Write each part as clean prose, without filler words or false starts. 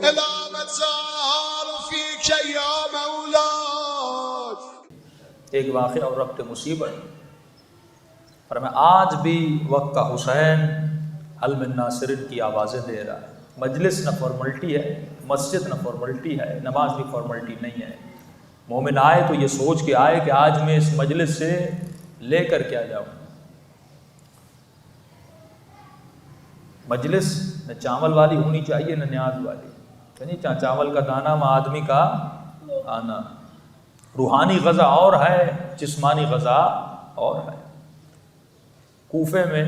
إذا مزار فيك يا مولاي. ایک واقعہ اور ربط مصیبت، فرمایا آج بھی وقت کا حسین حل من ناصرین کی آوازیں دے رہا ہے. مجلس نہ فارملٹی ہے، مسجد نہ فارملٹی ہے، نماز بھی فارملٹی نہیں ہے. مومن آئے تو یہ سوچ کے آئے کہ آج میں اس مجلس سے لے کر کیا جاؤں. مجلس نہ چاول والی ہونی چاہیے نہ نیاز والی، یعنی چاول کا دانہ میں آدمی کا آنا. روحانی غذا اور ہے، جسمانی غذا اور ہے. کوفے میں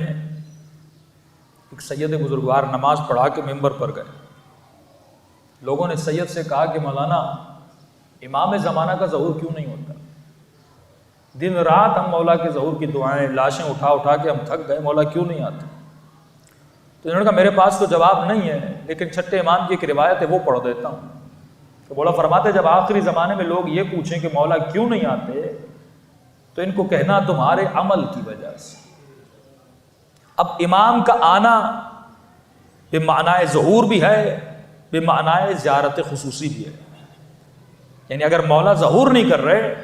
ایک سید بزرگوار نماز پڑھا کے ممبر پر گئے. لوگوں نے سید سے کہا کہ مولانا امام زمانہ کا ظہور کیوں نہیں ہوتا؟ دن رات ہم مولا کے ظہور کی دعائیں، لاشیں اٹھا اٹھا کے ہم تھک گئے، مولا کیوں نہیں آتے؟ تو انہوں نے کہا میرے پاس تو جواب نہیں ہے، لیکن چھٹے امام کی ایک روایت ہے وہ پڑھ دیتا ہوں. تو مولا فرماتے جب آخری زمانے میں لوگ یہ پوچھیں کہ مولا کیوں نہیں آتے تو ان کو کہنا تمہارے عمل کی وجہ سے. اب امام کا آنا بمعنی ظہور بھی ہے، بمعنی زیارت خصوصی بھی ہے. یعنی اگر مولا ظہور نہیں کر رہے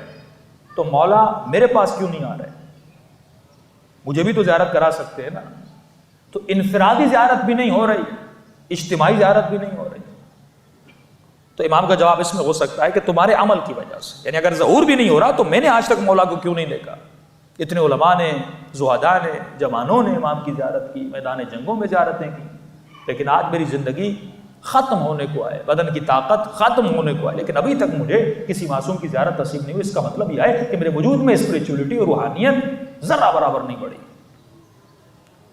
تو مولا میرے پاس کیوں نہیں آ رہے؟ مجھے بھی تو زیارت کرا سکتے ہیں نا. تو انفرادی زیارت بھی نہیں ہو رہی، اجتماعی زیارت بھی نہیں ہو رہی. تو امام کا جواب اس میں ہو سکتا ہے کہ تمہارے عمل کی وجہ سے. یعنی اگر ظہور بھی نہیں ہو رہا تو میں نے آج تک مولا کو کیوں نہیں دیکھا؟ اتنے علماء نے، زہداء نے، جوانوں نے امام کی زیارت کی، میدان جنگوں میں زیارتیں کی، لیکن آج میری زندگی ختم ہونے کو آئے، بدن کی طاقت ختم ہونے کو آئے، لیکن ابھی تک مجھے کسی معصوم کی زیارت نصیب نہیں ہوئی. اس کا مطلب یہ ہے کہ میرے وجود میں اسپریچولیٹی اور روحانیت ذرہ برابر نہیں بڑھی.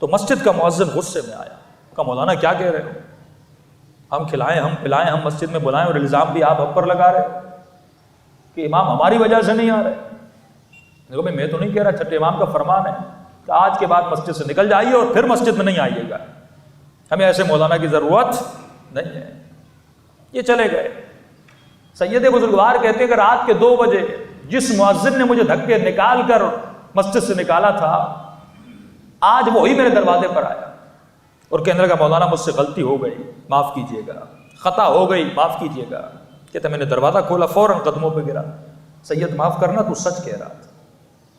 تو مسجد کا مؤذن غصے میں آیا، کہا مولانا کیا کہہ رہے ہو؟ ہم کھلائیں، ہم پلائیں، ہم مسجد میں بلائیں اور الزام بھی آپ ہم پر لگا رہے کہ امام ہماری وجہ سے نہیں آ رہے. دیکھو میں تو نہیں کہہ رہا، چھٹے امام کا فرمان ہے کہ آج کے بعد مسجد سے نکل جائیے اور پھر مسجد میں نہیں آئیے گا. ہمیں ایسے مولانا کی ضرورت نہیں ہے. یہ چلے گئے. سید بزرگوار کہتے ہیں کہ رات کے 2 بجے جس مؤذن نے مجھے دھکے نکال کر مسجد سے نکالا تھا آج وہی میرے دروازے پر آیا اور کہنے لگا مولانا مجھ سے غلطی ہو گئی، معاف کیجیے گا، خطا ہو گئی، معاف کیجیے گا. کہتا میں نے دروازہ کھولا، فوراً قدموں پہ گرا، سید معاف کرنا تو سچ کہہ رہا تھا.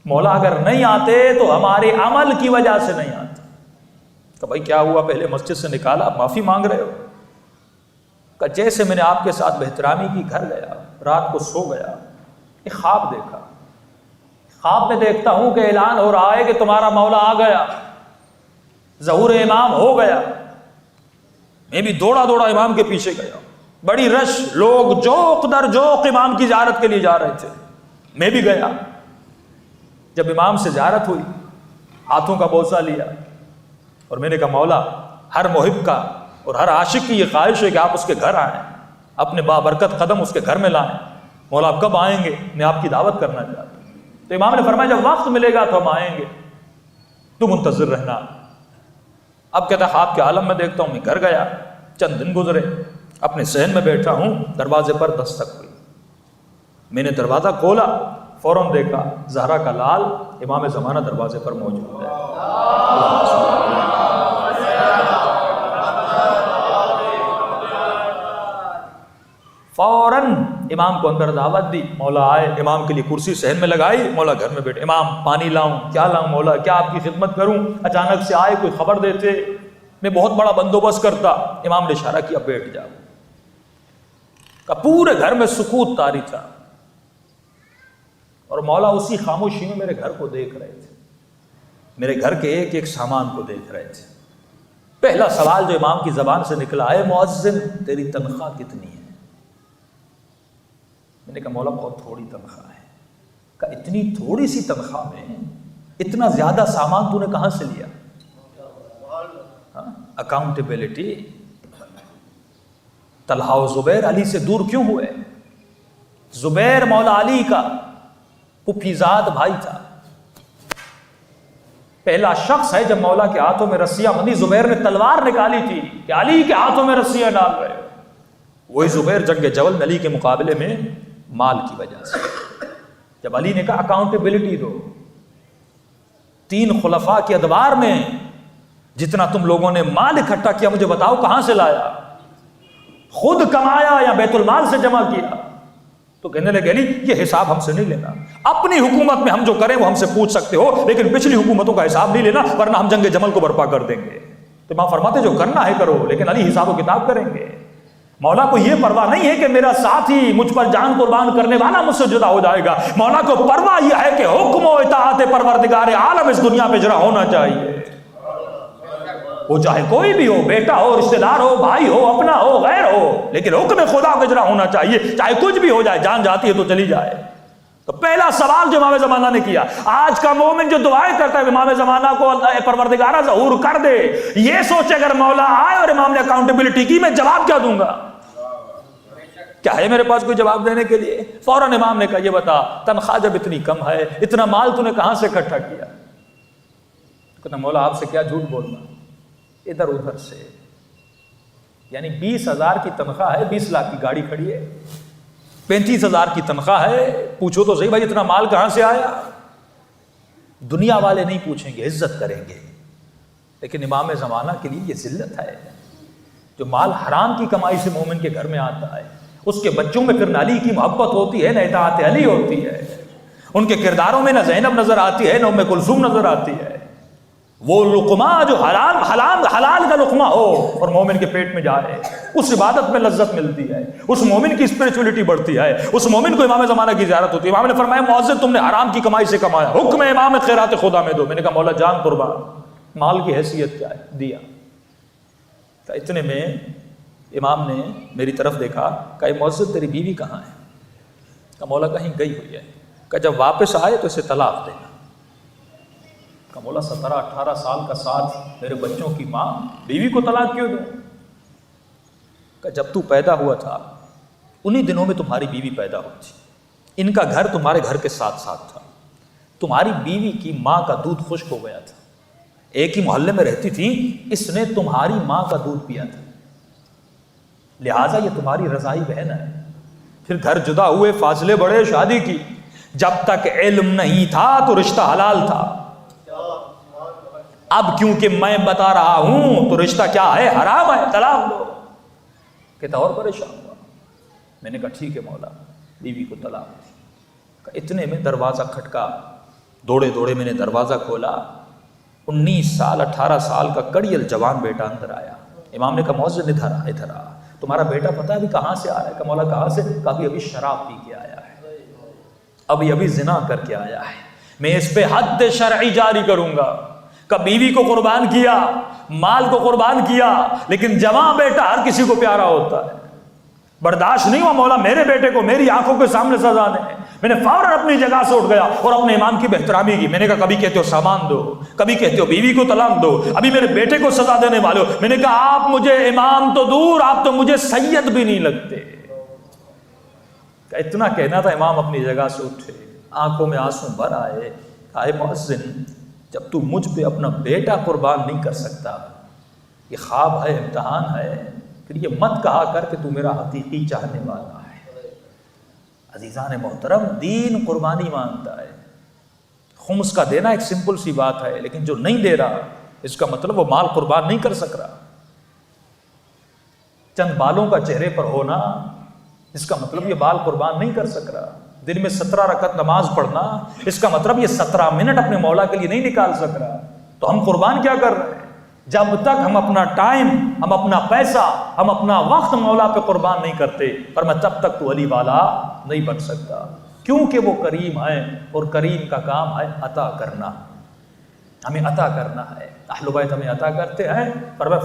مولا اگر نہیں آتے تو ہمارے عمل کی وجہ سے نہیں آتے. کہ بھائی کیا ہوا؟ پہلے مسجد سے نکالا، معافی مانگ رہے ہو؟ کہ جیسے میں نے آپ کے ساتھ بہترامی کی، گھر گیا، رات کو سو گیا، ایک خواب دیکھا. خواب میں دیکھتا ہوں کہ اعلان ہو رہا ہے کہ تمہارا مولا آ گیا، ظہور امام ہو گیا. میں بھی دوڑا دوڑا امام کے پیچھے گیا، بڑی رش، لوگ جوق در جوق امام کی زیارت کے لیے جا رہے تھے. میں بھی گیا. جب امام سے زیارت ہوئی ہاتھوں کا بوسہ لیا اور میں نے کہا مولا ہر محب کا اور ہر عاشق کی یہ خواہش ہے کہ آپ اس کے گھر آئیں، اپنے بابرکت قدم اس کے گھر میں لائیں. مولا آپ کب آئیں گے؟ میں آپ کی دعوت کرنا چاہتا ہوں. تو امام نے فرمایا جب وقت ملے گا تو ہم آئیں گے، تو منتظر رہنا. اب کہتا خواب کے عالم میں دیکھتا ہوں. میں گھر گیا، چند دن گزرے، اپنے صحن میں بیٹھا ہوں، دروازے پر دستک ہوئی. میں نے دروازہ کھولا، فوراً دیکھا زہرا کا لال امام زمانہ دروازے پر موجود ہے. فوراً امام کو اندر دعوت دی. مولا آئے، امام کے لیے کرسی صحن میں لگائی. مولا گھر میں بیٹھے. امام پانی لاؤں؟ کیا لاؤں مولا؟ کیا آپ کی خدمت کروں؟ اچانک سے آئے، کوئی خبر دیتے، میں بہت بڑا بندوبست کرتا. امام نے اشارہ کیا بیٹھ جاؤ. کہ پورے گھر میں سکوت طاری تھا اور مولا اسی خاموشی میں میرے گھر کو دیکھ رہے تھے، میرے گھر کے ایک ایک سامان کو دیکھ رہے تھے. پہلا سوال جو امام کی زبان سے نکلا ہے مؤذن تیری تنخواہ کتنی ہے؟ میں نے کہا مولا بہت تھوڑی تنخواہ ہے. کہا اتنی تھوڑی سی تنخواہ میں اتنا زیادہ سامان تو نے کہاں سے لیا؟ اکاؤنٹیبلٹی. طلحہ و زبیر علی سے دور کیوں ہوئے؟ زبیر مولا علی کا پھپھیزاد بھائی تھا. پہلا شخص ہے جب مولا کے ہاتھوں میں رسیاں بندھی، زبیر نے تلوار نکالی تھی کہ علی کے ہاتھوں میں رسیاں ڈال رہے. وہی زبیر جنگ جول میں علی کے مقابلے میں مال کی وجہ سے. جب علی نے کہا اکاؤنٹیبلٹی دو، 3 خلفاء کے ادوار میں جتنا تم لوگوں نے مال اکٹھا کیا مجھے بتاؤ کہاں سے لایا؟ خود کمایا یا بیت المال سے جمع کیا؟ تو کہنے لگے علی یہ حساب ہم سے نہیں لینا، اپنی حکومت میں ہم جو کریں وہ ہم سے پوچھ سکتے ہو، لیکن پچھلی حکومتوں کا حساب نہیں لینا ورنہ ہم جنگ جمل کو برپا کر دیں گے۔ تو امام فرماتے جو کرنا ہے کرو، لیکن علی حساب و کتاب کریں گے۔ مولا کو یہ پرواہ نہیں ہے کہ میرا ساتھی مجھ پر جان قربان کرنے والا مجھ سے جدا ہو جائے گا، مولا کو پرواہ یہ ہے کہ حکم و اطاعت پروردگار عالم اس دنیا پہ اجرا ہونا چاہیے، وہ چاہے کوئی بھی ہو، بیٹا ہو، رشتہ دار ہو، بھائی ہو، اپنا ہو، غیر ہو، لیکن حکم خدا کا اجرا ہونا چاہیے، چاہے کچھ بھی ہو جائے، جان جاتی ہے تو چلی جائے۔ تو پہلا سوال جو امام زمانہ نے کیا، آج کا مومن جو دعائیں کرتا ہے امام زمانہ کو اللہ پروردگارہ ظہور کر دے، یہ سوچے اگر مولا آئے اور امام نے اکاؤنٹیبلٹی کی میں جواب کیا دوں گا؟ کیا ہے میرے پاس کوئی جواب دینے کے لیے؟ فوراً امام نے کہا یہ بتا تنخواہ جب اتنی کم ہے، اتنا مال تو نے کہاں سے اکٹھا کیا؟ کہتا مولا آپ سے کیا جھوٹ بولنا، ادھر ادھر سے، یعنی 20,000 کی تنخواہ ہے، 20 لاکھ کی گاڑی کھڑی ہے، 35,000 کی تنخواہ ہے، پوچھو تو صحیح بھائی اتنا مال کہاں سے آیا؟ دنیا والے نہیں پوچھیں گے، عزت کریں گے، لیکن امام زمانہ کے لیے یہ ذلت ہے۔ جو مال حرام کی کمائی سے مومن کے گھر میں آتا ہے، اس کے بچوں میں پھر نہ علی کی محبت ہوتی ہے، نہ اطاعت علی ہوتی ہے، ان کے کرداروں میں نہ زینب نظر آتی ہے، نہ ام کلثوم نظر آتی ہے۔ وہ لقمہ جو حلال کا لقمہ ہو اور مومن کے پیٹ میں جائے، اس عبادت میں لذت ملتی ہے، اس مومن کی اسپرچولیٹی بڑھتی ہے، اس مومن کو امام زمانہ کی زیارت ہوتی ہے۔ امام نے فرمایا مؤذن تم نے حرام کی کمائی سے کمایا، حکم ہے امام خیرات خدا میں دو۔ میں نے کہا مولا جان قربان، مال کی حیثیت کیا ہے؟ دیا۔ تو اتنے میں امام نے میری طرف دیکھا، کہا مؤذن تیری بیوی کہاں ہے؟ کہا مولا کہیں گئی ہوئی ہے۔ کہا جب واپس آئے تو اسے طلاق دینا۔ کہ مولا 17-18 سال کا ساتھ میرے بچوں کی ماں، بیوی کو طلاق کیوں دوں؟ کہ جب تو پیدا ہوا تھا انہی دنوں میں تمہاری بیوی پیدا ہوئی تھی، ان کا گھر تمہارے گھر کے ساتھ ساتھ تھا، تمہاری بیوی کی ماں کا دودھ خشک ہو گیا تھا، ایک ہی محلے میں رہتی تھی، اس نے تمہاری ماں کا دودھ پیا تھا، لہٰذا یہ تمہاری رضائی بہن ہے۔ پھر گھر جدا ہوئے، فاصلے بڑھے، شادی کی، جب تک علم نہیں تھا تو رشتہ حلال تھا، اب کیونکہ میں بتا رہا ہوں تو رشتہ کیا ہے؟ حرام ہے، طلاق دو۔ کہتا اور پریشان ہوا۔ میں نے کہا ٹھیک ہے مولا، بیوی کو طلاق دی۔ اتنے میں دروازہ کھٹکا، دوڑے دوڑے میں نے دروازہ کھولا، 19 سال 18 سال کا کڑیل جوان بیٹا اندر آیا۔ امام نے کہا مؤذن ادھر آ، تمہارا بیٹا پتہ ہے ابھی کہاں سے آ رہا ہے؟ کہ مولا کہاں سے؟ کہ ابھی شراب پی کے آیا ہے، ابھی زنا کر کے آیا ہے، میں اس پہ حد شرعی جاری کروں گا۔ کہ بیوی کو قربان کیا، مال کو قربان کیا، لیکن جوان بیٹا ہر کسی کو پیارا ہوتا ہے۔ برداشت نہیں ہوا مولا میرے بیٹے کو میری آنکھوں کے سامنے سزا دیں۔ میں نے فوراً اپنی جگہ سے اٹھ گیا اور اپنے امام کی بہترامی کی۔ میں نے کہا کبھی کہتے ہو سامان دو، کبھی کہتے ہو بیوی کو طلاق دو، ابھی میرے بیٹے کو سزا دینے والے ہو۔ میں نے کہا آپ مجھے امام تو دور، آپ تو مجھے سید بھی نہیں لگتے۔ اتنا کہنا تھا، امام اپنی جگہ سے اٹھے، آنکھوں میں آنسو بھر آئے۔ کہا مؤذن جب تو مجھ پہ اپنا بیٹا قربان نہیں کر سکتا، یہ خواب ہے، امتحان ہے، پھر یہ مت کہا کر کہ تو میرا حقیقی چاہنے والا ہے۔ عزیزان محترم، دین قربانی مانگتا ہے۔ خمس کا دینا ایک سمپل سی بات ہے، لیکن جو نہیں دے رہا اس کا مطلب وہ مال قربان نہیں کر سک رہا۔ چند بالوں کا چہرے پر ہونا اس کا مطلب یہ بال قربان نہیں کر سک رہا۔ دن میں 17 رکعت نماز پڑھنا اس کا مطلب یہ 17 منٹ اپنے مولا کے لیے نہیں نکال سک رہا۔ تو ہم قربان کیا کر رہے ہیں؟ جب تک ہم اپنا ٹائم، ہم اپنا پیسہ، ہم اپنا وقت مولا پہ قربان نہیں کرتے، پر میں تب تک تو علی والا نہیں بن سکتا، کیونکہ وہ کریم ہے اور کریم کا کام ہے عطا کرنا، ہمیں عطا کرنا ہے۔ اہل بیت ہمیں عطا کرتے ہیں، پر میں